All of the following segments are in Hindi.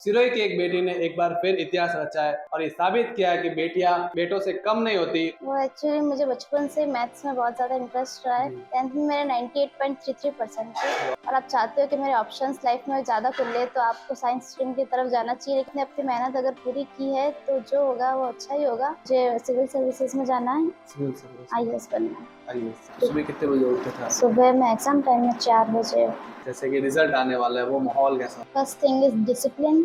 सिरोही की एक बेटी ने एक बार फिर इतिहास रचा है और ये साबित किया है कि बेटियां बेटों से कम नहीं होती। वो एक्चुअली मुझे बचपन से मैथ्स में बहुत ज़्यादा इंटरेस्ट रहा है। 10th में मेरे 98.33% थे और आप चाहते हो कि मेरे ऑप्शंस लाइफ में ज़्यादा खुले तो आपको साइंस स्ट्रीम की तरफ जाना चाहिए, लेकिन अपनी मेहनत अगर पूरी की है तो जो होगा वो अच्छा ही होगा। मुझे सिविल सर्विसेज में जाना है, सिविल सर्विस आईएएस बनना है। आईएएस। सुबह कितने बजे उठते थे आप? सुबह में एग्जाम टाइम में 4 बजे। जैसे कि रिजल्ट आने वाला है, वो माहौल कैसा? फर्स्ट थिंग इज डिसिप्लिन,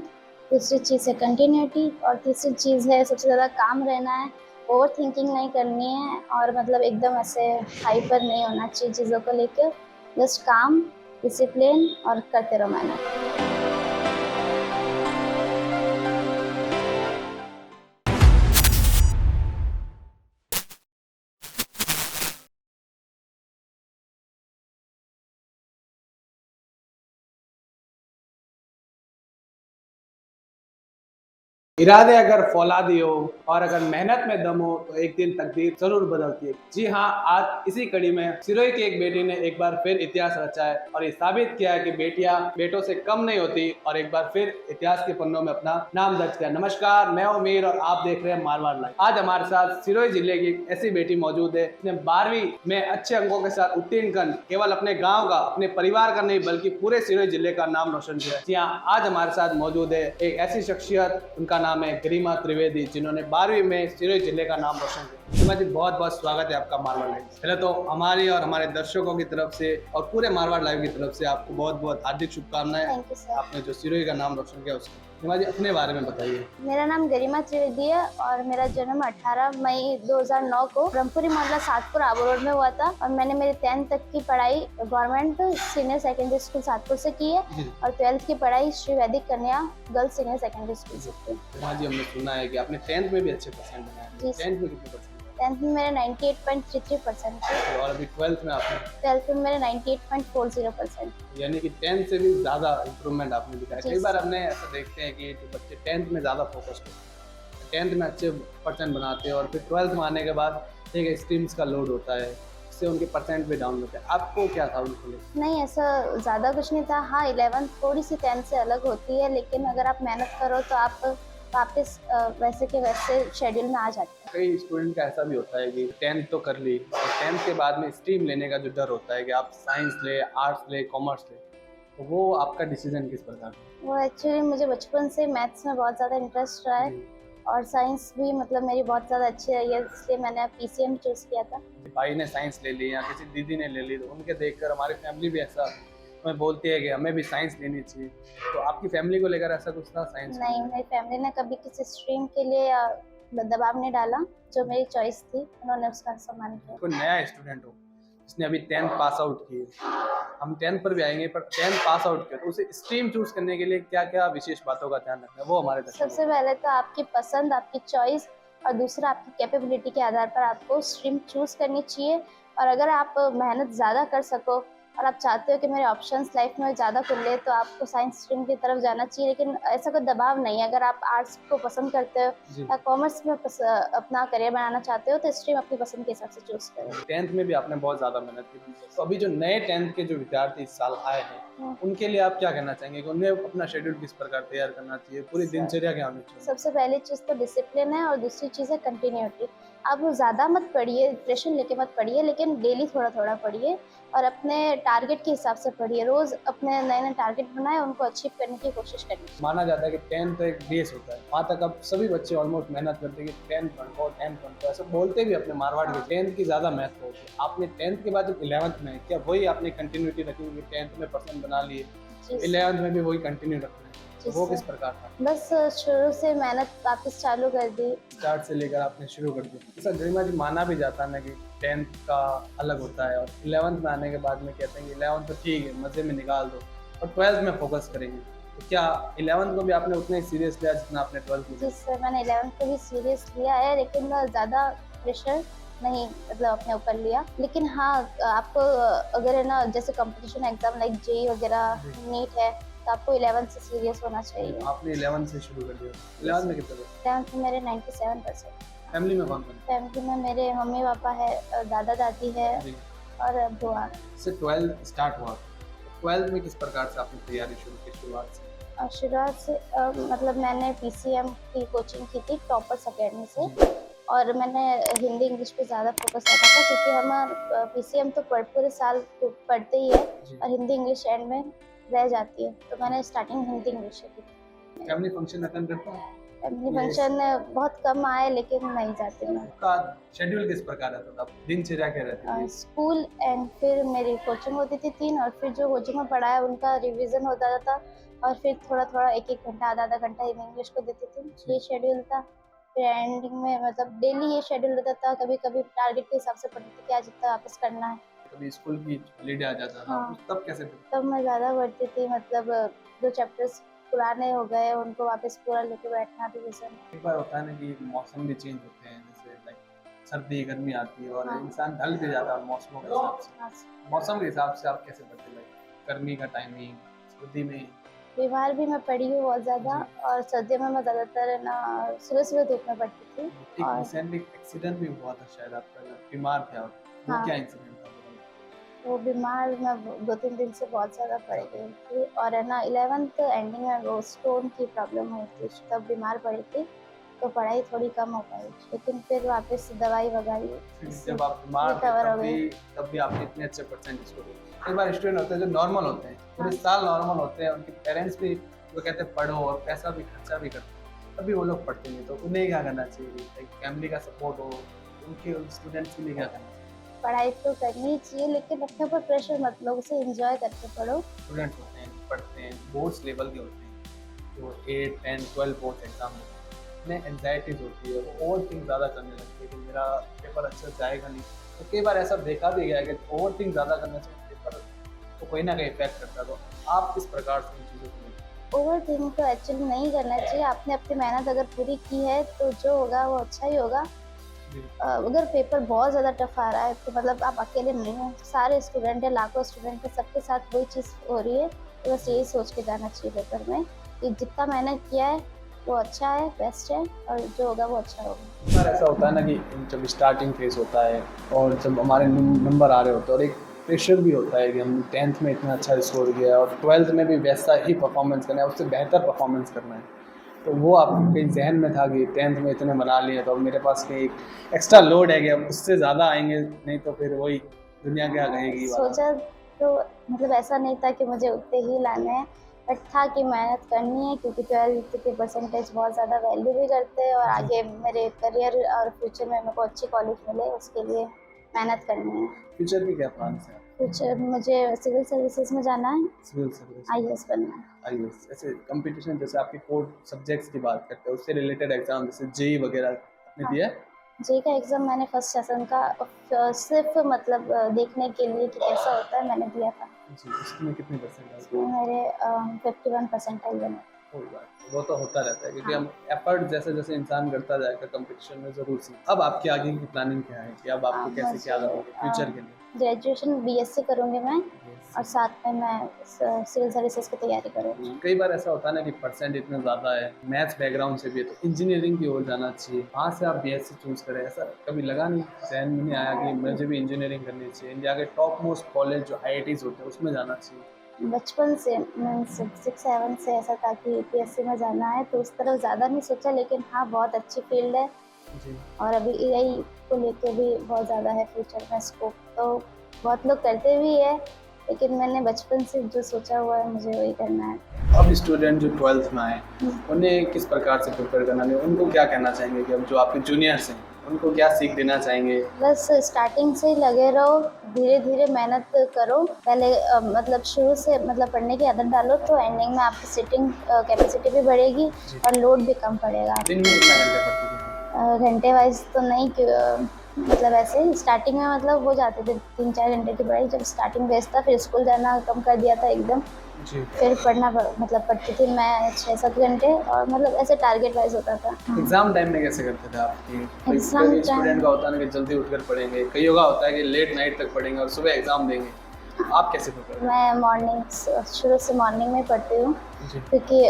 दूसरी चीज़ है कंटिन्यूटी और तीसरी चीज़ है सबसे ज़्यादा काम रहना है। ओवर थिंकिंग नहीं करनी है और मतलब एकदम ऐसे हाइपर नहीं होना चाहिए चीज़ों को लेकर। जस्ट काम, डिसिप्लिन और करते रहो मेहनत। इरादे अगर फौलादी हो और अगर मेहनत में दम हो तो एक दिन तकदीर जरूर बदलती है। जी हाँ, आज इसी कड़ी में सिरोही की एक बेटी ने एक बार फिर इतिहास रचा है और ये साबित किया है कि बेटियां बेटों से कम नहीं होती और एक बार फिर इतिहास के पन्नों में अपना नाम दर्ज किया। नमस्कार, मैं उमेर और आप देख रहे हैं मारवाड़ लाइव। आज हमारे साथ सिरोही जिले की एक ऐसी बेटी मौजूद है जिसने 12वीं में अच्छे अंकों के साथ उत्तीर्ण कर केवल अपने गाँव का, अपने परिवार का नहीं बल्कि पूरे सिरोही जिले का नाम रोशन किया। जी हाँ, आज हमारे साथ मौजूद है एक ऐसी शख्सियत, उनका नाम है गरिमा त्रिवेदी, जिन्होंने 12वीं में सिरोही जिले का नाम रोशन किया। गरिमा जी, बहुत बहुत स्वागत है आपका मारवाड़ लाइव। पहले तो हमारी और हमारे दर्शकों की तरफ से और पूरे मारवाड़ लाइव की तरफ से आपको बहुत बहुत हार्दिक शुभकामनाएं। Thank you sir. आपने जो सिरोही का नाम रोशन किया उसको। गरिमा जी, अपने बारे में बताइए। मेरा नाम गरिमा त्रिवेदी है और मेरा जन्म 18 मई 2009 को ब्रह्मपुरी मोहल्ला सातपुर आबू रोड में हुआ था और मैंने मेरी 10th तक की पढ़ाई government senior secondary school Satpur से की है और 12th की पढ़ाई श्री वैदिक कन्या गर्ल्स सीनियर सेकेंडरी स्कूल से की। गरिमा जी, हमने सुना है कि आपने 10th में भी अच्छे परसेंट बनाए। जी। 10th में कितने परसेंट? 10th में मेरे 98.33% थे और अभी 12th में आपने? 12th में मेरे 98.40%। यानी कि 10th से भी ज़्यादा इम्प्रूवमेंट आपने दिखाया। जी कई बार सर। हमने ऐसा देखते हैं कि जो बच्चे 10th में ज़्यादा फोकस करते हैं, 10th में अच्छे परसेंट बनाते हैं और फिर 12th में आने के बाद एक स्ट्रीम्स का लोड होता है, इससे उनके परसेंट भी डाउन होते हैं। आपको क्या था उनको लेकर? नहीं, ऐसा ज़्यादा कुछ नहीं था। हाँ, 11th थोड़ी सी 10th से अलग होती है, लेकिन अगर आप मेहनत करो तो आप वापस वैसे के वैसे शेड्यूल में आ जाते हैं। कई स्टूडेंट का ऐसा भी होता है कि 10th तो कर ली और 10th के बाद में स्ट्रीम लेने का जो डर होता है कि आप साइंस ले, आर्ट्स ले, कॉमर्स ले, तो वो आपका डिसीजन किस प्रकार का? वो एक्चुअली मुझे बचपन से मैथ्स में बहुत ज़्यादा इंटरेस्ट रहा है और साइंस भी मतलब मेरी बहुत ज़्यादा अच्छी रही है, इसलिए मैंने पीसीएम चूज़ किया था। भाई ने साइंस ले ली या किसी दीदी ने ले ली तो उनके देखकर हमारी फैमिली भी ऐसा हमें बोलती है कि हमें भी साइंस लेनी चाहिए। तो आपकी फैमिली को लेकर ऐसा कुछ था साइंस? नहीं, मेरी फैमिली ने कभी किसी स्ट्रीम के लिए दबाव नहीं डाला, जो मेरी चॉइस थी उन्होंने उसका सम्मान किया। कोई नया स्टूडेंट हो जिसने अभी 10th पास आउट की, हम 10th पर भी आएंगे, पर 10th पास आउट किया तो उसे स्ट्रीम चूज करने के लिए क्या क्या विशेष बातों का ध्यान रखना है, वो हमारे दर्शकों सबसे पहले तो आपकी पसंद, आपकी चॉइस और दूसरा आपकी कैपेबिलिटी के आधार पर आपको स्ट्रीम चूज़ करनी चाहिए। और अगर आप मेहनत ज़्यादा कर सको और आप चाहते हो कि मेरे ऑप्शंस लाइफ में ज़्यादा खुले तो आपको साइंस स्ट्रीम की तरफ जाना चाहिए, लेकिन ऐसा कोई दबाव नहीं है। अगर आप आर्ट्स को पसंद करते हो जी। या कॉमर्स में अपना करियर बनाना चाहते हो तो स्ट्रीम अपनी पसंद के हिसाब से चूज़ करें। 10th में भी आपने बहुत ज़्यादा मेहनत की थी, तो अभी जो नए 10th के जो विद्यार्थी इस साल आए हैं उनके लिए आप क्या कहना चाहेंगे कि उन्हें अपना शेड्यूल किस प्रकार तैयार करना चाहिए, पूरी दिनचर्या क्या होनी चाहिए? सबसे पहली चीज़ तो डिसिप्लिन है और दूसरी चीज़ है कंटिन्यूटी। आप ज़्यादा मत पढ़िए, प्रेशर लेके मत पढ़िए, लेकिन डेली थोड़ा-थोड़ा पढ़िए और अपने टारगेट के हिसाब से पढ़िए। रोज़ अपने नए-नए टारगेट बनाएँ, उनको अचीव करने की कोशिश करिए। माना जाता है कि 10th एक बेस होता है, वहाँ तक अब सभी बच्चे ऑलमोस्ट मेहनत करते हैं कि 10th बन पाओ, 10th बन पाओ, ऐसा बोलते भी अपने मारवाड़ के 10th की ज़्यादा महत्व होती है। आपने 10th के बाद जब 11th में क्या वही आपने कंटिन्यूटी रखी कि 10th में परसेंट बना लिए, 11th में भी वही कंटिन्यू रखना है, तो वो किस प्रकार था? बस शुरू से मेहनत वापस चालू कर दी। स्टार्ट से लेकर आपने शुरू कर दिया। सर, गरिमा जी, माना भी जाता है ना कि 10th का अलग होता है और 11th में आने के बाद में कहते हैं कि 11th तो ठीक है, मज़े में निकाल दो और 12th में फोकस करेंगे। तो क्या 11th को भी आपने उतना ही सीरियस लिया जितना आपने 12th में? जी सर, मैंने 11th को भी सीरियस लिया है, लेकिन ज़्यादा प्रेशर नहीं मतलब अपने ऊपर लिया। लेकिन हाँ, आपको अगर है ना जैसे कंपटीशन एग्जाम लाइक जेईई वगैरह, नीट है, तो आपको 11th से सीरियस होना चाहिए। आपने 11th से शुरू कर दिया। 11th में कितने? 11th में मेरे 97%। फैमिली में कौन-कौन? फैमिली में मेरे मम्मी-पापा है, दादा-दादी है जी। और बुआ। से 12th स्टार्ट हुआ, 12th में किस प्रकार से आपने तैयारी शुरू की शुरुआत से? और शुरुआत से मतलब मैंने पीसीएम की कोचिंग की थी टॉपर्स अकेडमी से, और मैंने हिंदी इंग्लिश पे ज़्यादा फोकस रखा था क्योंकि हम पीसीएम तो पूरे साल पढ़ते ही है जी। और हिंदी इंग्लिश एंड में रह जाती है, तो मैंने स्टार्टिंग हिंदी इंग्लिश से की थी। फैमिली फंक्शन अटेंड करते हो? Family Yes. फंक्शन बहुत कम आए लेकिन नहीं जाती मैं। आपका शेड्यूल किस प्रकार रहता था? दिनचर्या क्या रहती थी? स्कूल एंड फिर मेरी कोचिंग होती थी 3, और फिर जो कोचिंग में पढ़ाया उनका रिवीजन होता था, और फिर थोड़ा थोड़ा एक घंटा आधा घंटा इंग्लिश को देती थी। ये शेड्यूल था। फिर एंडिंग में मतलब डेली ये शेड्यूल रहता था। कभी कभी टारगेट के हिसाब से पढ़ती थी कि आज इतना वापस करना है। कभी स्कूल की हॉलीडे आ जाता था, हाँ। तब कैसे करते? तब मैं ज़्यादा पढ़ती थी, मतलब जो चैप्टर्स पुराने हो गए उनको वापस पूरा लेके बैठना रिवीजन। एक बार होता है ना कि मौसम भी चेंज होते हैं, जैसे लाइक सर्दी गर्मी आती है और हाँ। इंसान ढल भी जाता है मौसमों के हिसाब से। हाँ, मौसम के हिसाब से आप कैसे पढ़ते? लाइक गर्मी का टाइमिंग, सर्दी में? बीमार भी मैं पड़ी हूँ बहुत ज़्यादा, और सर्दियों में मैं ज़्यादातर ना सुबह सुबह धूप में पड़ती थी। एक और रिसेंटली एक्सीडेंट भी हुआ था शायद आपका, बीमार थे आप, वो हाँ। क्या इंसिडेंट था? वो बीमार मैं 2-3 दिन से बहुत ज़्यादा पड़ गई थी, और है ना 11th एंडिंग में वो स्टोन की प्रॉब्लम हुई थी, तब बीमार पड़ी थी, तो पढ़ाई थोड़ी कम हो पाई, लेकिन फिर वापस दवाई वगैरह फिर जब आप बीमार थे रिकवर हो तब भी आपने इतने अच्छे परसेंट स्कोर किए। कई बार स्टूडेंट होते हैं जो नॉर्मल होते हैं, पूरे हाँ। साल नॉर्मल होते हैं, उनके पेरेंट्स भी वो कहते हैं पढ़ो और पैसा भी खर्चा भी करते हैं, तभी वो लोग पढ़ते नहीं, तो उन्हें क्या करना चाहिए? एक फैमिली का सपोर्ट हो, उनके स्टूडेंट्स के लिए क्या करना चाहिए? पढ़ाई तो करनी चाहिए, लेकिन अपने ऊपर प्रेशर मत लो, उसे एंजॉय करके पढ़ो। स्टूडेंट्स होते हैं, पढ़ते हैं, बोर्ड्स लेवल के होते हैं, जो 8, 10, 12 बोर्ड्स एग्जाम होते हैं, उन्हें एंजाइटीज होती है, वो ओवर थिंक ज़्यादा करने लगती है कि मेरा पेपर अच्छा जाएगा नहीं। तो कई बार ऐसा देखा भी गया है कि ओवर थिंक ज़्यादा करने से पेपर तो कोई ना कहीं इफेक्ट करता है। तो आप किस प्रकार से इन चीज़ों को? ओवर थिंक तो एक्चुअली नहीं करना चाहिए। आपने अपनी मेहनत अगर पूरी की है तो जो होगा वो अच्छा ही होगा। अगर पेपर बहुत ज़्यादा टफ आ रहा है तो मतलब आप अकेले नहीं हैं, सारे स्टूडेंट हैं, लाखों स्टूडेंट हैं, सबके साथ वही चीज़ हो रही है, तो बस यही सोच के जाना चाहिए पेपर में कि जितना मेहनत किया है वो अच्छा है, बेस्ट है, और जो होगा वो अच्छा होगा। सर ऐसा होता है ना कि जब स्टार्टिंग फेज होता है और जब हमारे नंबर आ रहे होते हैं, और एक प्रेशर भी होता है कि हम 10th में इतना अच्छा स्कोर किया और 12th में भी वैसा ही परफॉर्मेंस करना है, उससे बेहतर परफॉर्मेंस करना है, तो वो आपके कहीं जहन में था कि 10th में इतने बना लिए तो अब मेरे पास कहीं एक्स्ट्रा लोड है कि अब उससे ज़्यादा आएंगे, नहीं तो फिर वही दुनिया क्या कहेगी वाला। सोचा तो मतलब ऐसा नहीं था कि मुझे उतने ही लाने हैं, बट था कि मेहनत करनी है क्योंकि 12th के परसेंटेज बहुत ज़्यादा वैल्यू भी करते हैं, और आगे मेरे करियर और फ्यूचर में मेरे को अच्छी कॉलेज मिले उसके लिए मेहनत करनी है। फ्यूचर की क्या प्लान है? फ्यूचर मुझे सिविल सर्विसेज में जाना है, सिविल सर्विस, आईएएस बनना है। आईएएस। ऐसे कंपटीशन जैसे आपके कोर सब्जेक्ट्स की बात करते हैं, उससे रिलेटेड एग्जाम जैसे जेई वगैरह आपने दिया है? जेई का एग्ज़ाम मैंने फर्स्ट सेशन का सिर्फ मतलब देखने के लिए कि कैसा होता है मैंने दिया था। जी, उसमें कितने परसेंट आए? उसमें मेरे 51 परसेंटाइल बने। कोई बात नहीं, वो तो होता रहता है क्योंकि हाँ। हम एफर्ट जैसे जैसे इंसान करता जाएगा कंपटीशन में ज़रूर सीख। अब आपकी आगे की प्लानिंग क्या है कि अब आपको कैसे क्या करोगे फ्यूचर के लिए? ग्रेजुएशन बीएससी करूँगी मैं, और साथ में मैं सिविल सर्विसेज की तैयारी करूँगी। कई बार ऐसा होता है ना कि परसेंट इतना ज़्यादा है, मैथ्स बैकग्राउंड से भी है, तो इंजीनियरिंग की ओर जाना चाहिए, वहाँ से आप बीएससी चूज़ करें, ऐसा कभी लगा नहीं, जहन में नहीं आया कि मुझे भी इंजीनियरिंग करनी चाहिए, इंडिया के टॉप मोस्ट कॉलेज जो आईआईटीज़ होते हैं उसमें जाना चाहिए? बचपन से मीन्स 6-7 से ऐसा था कि यूपीएससी में जाना है, तो उस तरफ ज़्यादा नहीं सोचा, लेकिन हाँ बहुत अच्छी फील्ड है, जी। और अभी एआई को लेके भी बहुत ज़्यादा है फ्यूचर में स्कोप, तो बहुत लोग करते भी है, लेकिन मैंने बचपन से जो सोचा हुआ है मुझे वही करना है। अब स्टूडेंट जो 12th में आए उन्हें किस प्रकार से प्रिपेयर करना है, उनको क्या कहना चाहेंगे कि अब जो आपके जूनियर्स हैं उनको क्या सीख देना चाहेंगे? बस स्टार्टिंग से ही लगे रहो, धीरे धीरे मेहनत करो, पहले मतलब शुरू से मतलब पढ़ने की आदत डालो, तो एंडिंग में आपकी सिटिंग कैपेसिटी भी बढ़ेगी और लोड भी कम पड़ेगा। दिन में कितना घंटे पढ़ते थे? घंटे वाइज तो नहीं मतलब ऐसे स्टार्टिंग में मतलब हो जाते थे 3-4 घंटे की पढ़ाई, जब स्टार्टिंग बेस था, फिर स्कूल जाना कम कर दिया था एकदम, जी। फिर पढ़ना मतलब पढ़ती थी मैं 6-7 घंटे, और मतलब ऐसे टारगेट वाइज होता था। एग्जाम टाइम में कैसे करते थे आप? एग्जाम स्टूडेंट का होता है ना कि जल्दी उठकर पढ़ेंगे, कईयों का होता है कि लेट नाइट तक पढ़ेंगे और सुबह एग्जाम देंगे, आप कैसे प्रिपेयर? मैं शुरू से मॉर्निंग में पढ़ती हूँ, जी क्योंकि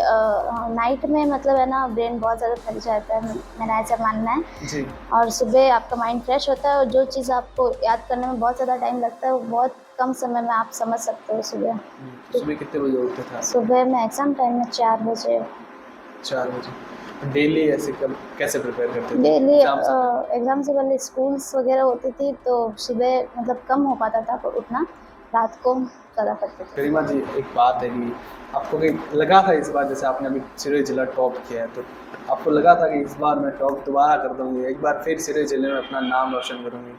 नाइट में मतलब है ना ब्रेन बहुत ज़्यादा थक जाता है, मेरा ऐसा मानना है। जी। और सुबह आपका माइंड फ्रेश होता है और जो चीज़ आपको याद करने में बहुत ज़्यादा टाइम लगता है वो बहुत कम समय में आप समझ सकते हो सुबह। सुबह कितने बजे उठते थे आप? सुबह में एग्ज़ाम टाइम में 4 बजे 4 बजे। डेली ऐसे कब कैसे प्रिपेयर करते थे डेली एग्जाम से? एग्ज़ाम से पहले स्कूल्स वगैरह होती थी तो सुबह मतलब कम हो पाता था उठना, रात को ज़्यादा करते थे। गरिमा जी, एक बात है कि आपको कहीं लगा था इस बार, जैसे आपने अभी सिरोही जिला टॉप किया है, तो आपको लगा था कि इस बार मैं टॉप दोबारा कर दूंगी, एक बार फिर सिरोही जिले में अपना नाम रोशन करूंगी?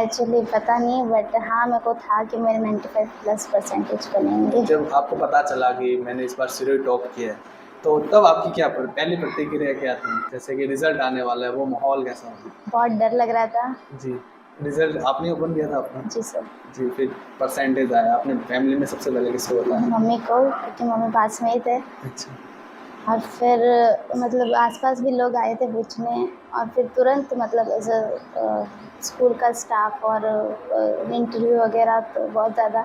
एक्चुअली पता नहीं, बट हाँ मेरे को था कि मेरे 95+ बनेंगे। जब आपको पता चला कि मैंने इस बार सिरोही टॉप किया है, तो तब आपकी क्या पहली प्रतिक्रिया क्या थी? जैसे कि रिजल्ट आने वाला है, वो माहौल कैसा था? बहुत डर लग रहा था। जी। रिजल्ट आपने ओपन किया था अपना? जी सर। जी, फिर परसेंटेज आया, आपने फैमिली में सबसे पहले किसको बताया? मम्मी को, क्योंकि मम्मी पास में ही थे। अच्छा। और फिर मतलब आसपास भी लोग आए थे पूछने, और फिर तुरंत मतलब एज स्कूल का स्टाफ और इंटरव्यू वगैरह, तो बहुत ज़्यादा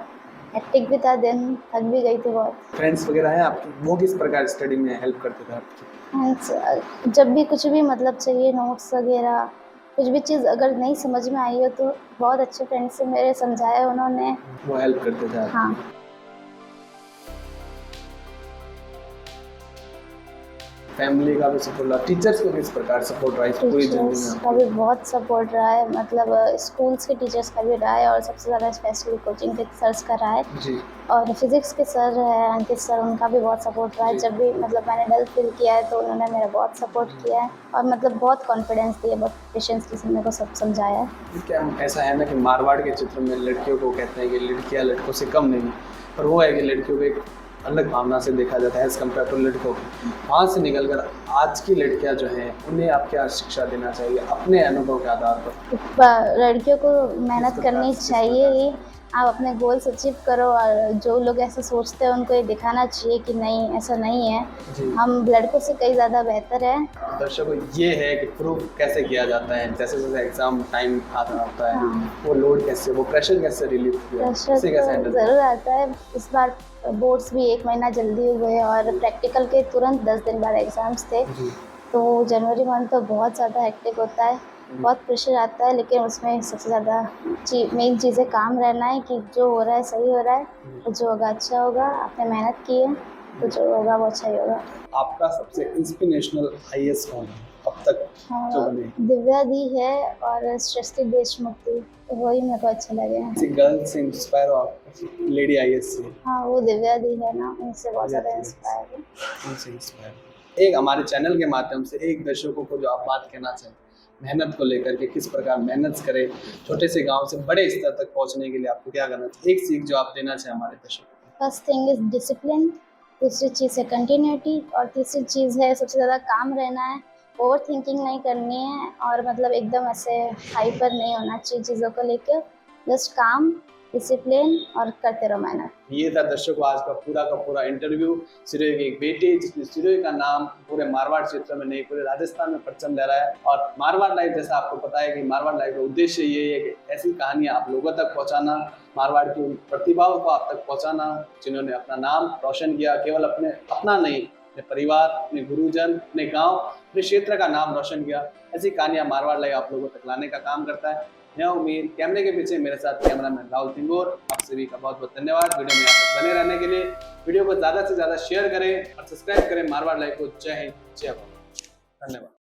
हेक्टिक भी था दिन, थक भी गई थी बहुत। फ्रेंड्स वगैरह हैं आपके, वो किस प्रकार स्टडी में हेल्प करते थे आपकी? जब भी कुछ भी मतलब चाहिए, नोट्स वगैरह कुछ भी चीज़ अगर नहीं समझ में आई हो तो बहुत अच्छे फ्रेंड से मेरे समझाया उन्होंने। वो हेल्प करते थे आपकी? हाँ। फैमिली का भी सपोर्ट रहा, टीचर्स को किस प्रकार सपोर्ट रहा इस पूरी जर्नी टीचर्स में का आपकी? भी बहुत सपोर्ट रहा है, मतलब स्कूल्स के टीचर्स का भी रहा है, और सबसे ज़्यादा स्पेशली कोचिंग के सर्स का रहा है। जी। और फिज़िक्स के सर हैं अंकित सर, उनका भी बहुत सपोर्ट रहा है। जी। जब भी मतलब मैंने डल फील किया है तो उन्होंने मेरा बहुत सपोर्ट किया है, और मतलब बहुत कॉन्फिडेंस दिया, बहुत पेशेंस के साथ मेरे को सब समझाया है। क्या ऐसा है ना कि मारवाड़ के चित्र में लड़कियों को कहते हैं कि लड़कियां लड़कों से कम नहीं, पर वो है कि लड़कियों को एक अलग भावना से देखा जाता है एज कम्पेयर टू लड़कों को। वहाँ से निकलकर आज की लड़कियां जो हैं, उन्हें आप क्या शिक्षा देना चाहिए अपने अनुभव के आधार पर? लड़कियों को मेहनत करनी चाहिए ही, आप अपने गोल्स अचीव करो, और जो लोग ऐसा सोचते हैं उनको ये दिखाना चाहिए कि नहीं, ऐसा नहीं है, जी। हम लड़कों से कई ज़्यादा बेहतर है। दर्शकों, ये है कि प्रूफ कैसे किया जाता है, जैसे जैसे एग्जाम टाइम आता होता है, हाँ। वो लोड कैसे, वो प्रेशर कैसे रिलीव किया, प्रेशर उसे कैसे तो हैंडल? ज़रूर आता है। इस बार बोर्ड्स भी 1 महीना जल्दी हुए, और प्रैक्टिकल के तुरंत 10 दिन बाद एग्ज़ाम्स थे, जी। तो जनवरी मंथ तो बहुत ज़्यादा हेक्टिक होता है, बहुत प्रेशर आता है, लेकिन उसमें सबसे ज़्यादा मेन चीज़ें काम रहना है कि जो हो रहा है सही हो रहा है, तो जो होगा अच्छा होगा। आपने मेहनत की है तो जो होगा वो अच्छा ही होगा। आपका सबसे इंस्पिरेशनल आईएएस कौन है अब तक जो बने? दिव्या दी है और सृष्टि देशमुख थी, तो वही मेरे को अच्छे लगे हैं। किसी गर्ल से इंस्पायर हो आप, लेडी आईएएस से? हाँ, वो दिव्या दी है ना, उनसे बहुत ज़्यादा इंस्पायर हूँ। उनसे इंस्पायर। एक हमारे चैनल के माध्यम से एक दर्शकों को जो आप बात कहना चाहें मेहनत को लेकर के, किस प्रकार मेहनत करें छोटे से गांव से बड़े स्तर तक पहुंचने के लिए, आपको क्या करना चाहिए, एक सीख जो आप देना चाहें हमारे दर्शकों को? फर्स्ट थिंग इज़ डिसिप्लिन, दूसरी चीज़ है कंटिन्यूटी, और तीसरी चीज़ है सबसे ज़्यादा काम रहना है, ओवर थिंकिंग नहीं करनी है, और मतलब एकदम ऐसे हाइपर नहीं होना चाहिए चीज़ों को लेकर, जस्ट काम, डिसिप्लिन और करते रहो मेहनत। ये था दर्शकों आज का पूरा इंटरव्यू सिरोही की एक बेटी, जिसने सिरोही का नाम पूरे मारवाड़ क्षेत्र में नहीं पूरे राजस्थान में परचम लहराया है। और मारवाड़ लाइव, जैसा आपको पता है कि मारवाड़ लाइव का उद्देश्य ये है कि ऐसी कहानियां आप लोगों तक पहुंचाना, मारवाड़ की उन प्रतिभाओं को आप तक पहुंचाना जिन्होंने अपना नाम रोशन किया, केवल अपना नहीं, अपने परिवार, अपने गुरुजन, अपने गाँव, अपने क्षेत्र का नाम रोशन किया। ऐसी कहानियां मारवाड़ लाइव आप लोगों तक लाने का काम करता है। मैं उम्मीद, कैमरे के पीछे मेरे साथ कैमरामैन राहुल तिंगोर, आप सभी का बहुत बहुत धन्यवाद वीडियो में आप बने रहने के लिए। वीडियो को ज़्यादा से ज़्यादा शेयर करें और सब्सक्राइब करें मारवाड़ लाइव को। जय हिंद, जय भारत, धन्यवाद।